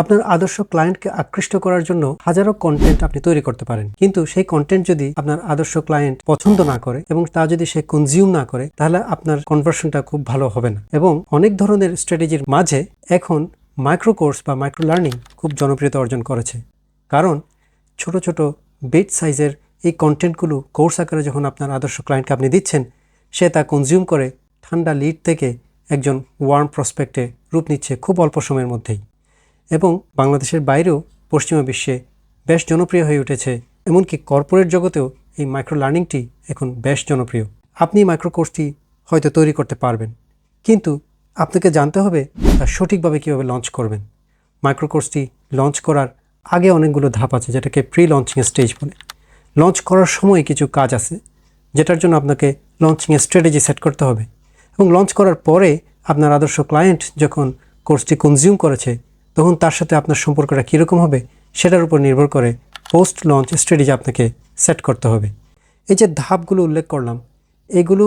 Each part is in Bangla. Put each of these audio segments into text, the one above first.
আপনার আদর্শ ক্লায়েন্টকে আকৃষ্ট করার জন্য হাজারো কন্টেন্ট আপনি তৈরি করতে পারেন, কিন্তু সেই কন্টেন্ট যদি আপনার আদর্শ ক্লায়েন্ট পছন্দ না করে এবং তা যদি সে কনজিউম না করে, তাহলে আপনার কনভার্সনটা খুব ভালো হবে না। এবং অনেক ধরনের স্ট্র্যাটেজির মাঝে এখন মাইক্রো কোর্স বা মাইক্রো লার্নিং খুব জনপ্রিয়তা অর্জন করেছে, কারণ ছোট ছোট বেড সাইজের এই কন্টেন্টগুলো কোর্স আকারে যখন আপনার আদর্শ ক্লায়েন্টকে আপনি দিচ্ছেন, সে তা কনজিউম করে ঠান্ডা লিড থেকে একজন ওয়ার্ম প্রসপেক্টে রূপ নিচ্ছে খুব অল্প সময়ের মধ্যেই। এবং বাংলাদেশের বাইরেও পশ্চিমা বিশ্বে বেশ জনপ্রিয় হয়ে উঠেছে, এমনকি কর্পোরেট জগতেও এই মাইক্রো লার্নিংটি এখন বেশ জনপ্রিয়। আপনি মাইক্রো কোর্সটি হয়তো তৈরি করতে পারবেন, কিন্তু আপনাকে জানতে হবে তা সঠিকভাবে কীভাবে লঞ্চ করবেন। মাইক্রো কোর্সটি লঞ্চ করার আগে অনেকগুলো ধাপ আছে, যেটাকে প্রি লঞ্চিং স্টেজ বলে। লঞ্চ করার সময় কিছু কাজ আছে যেটার জন্য আপনাকে লঞ্চিংয়ের স্ট্র্যাটেজি সেট করতে হবে, এবং লঞ্চ করার পরে আপনার আদর্শ ক্লায়েন্ট যখন কোর্সটি কনজিউম করেছে তখন তার সাথে আপনার সম্পর্কটা কীরকম হবে সেটার উপর নির্ভর করে পোস্ট লঞ্চ স্ট্র্যাটেজি আপনাকে সেট করতে হবে। এই যে ধাপগুলো উল্লেখ করলাম, এগুলো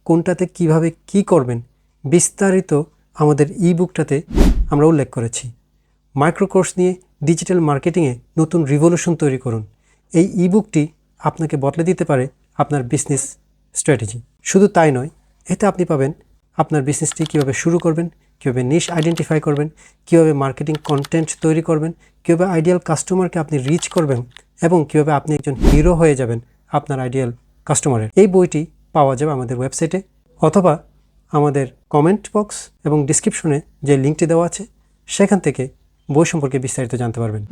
কোনটাতে কিভাবে কি করবেন বিস্তারিত আমাদের বুকটাতে আমরা উল্লেখ করেছি। মাইক্রো কোর্স নিয়ে ডিজিটাল মার্কেটিংয়ে নতুন রিভলিউশন তৈরি করুন। এই বুকটি আপনাকে বদলে দিতে পারে আপনার বিজনেস স্ট্র্যাটেজি। শুধু তাই নয়, এতে আপনি পাবেন আপনার বিজনেসটি কীভাবে শুরু করবেন, কীভাবে নিশ আইডেন্টিফাই করবেন, কীভাবে মার্কেটিং কন্টেন্ট তৈরি করবেন, কীভাবে আইডিয়াল কাস্টমারকে আপনি রিচ করবেন, এবং কীভাবে আপনি একজন হিরো হয়ে যাবেন আপনার আইডিয়াল কাস্টমারের। এই বইটি পাওয়া যাবে আমাদের ওয়েবসাইটে, অথবা আমাদের কমেন্ট বক্স এবং ডিসক্রিপশনে যে লিঙ্কটি দেওয়া আছে সেখান থেকে বই সম্পর্কে বিস্তারিত জানতে পারবেন।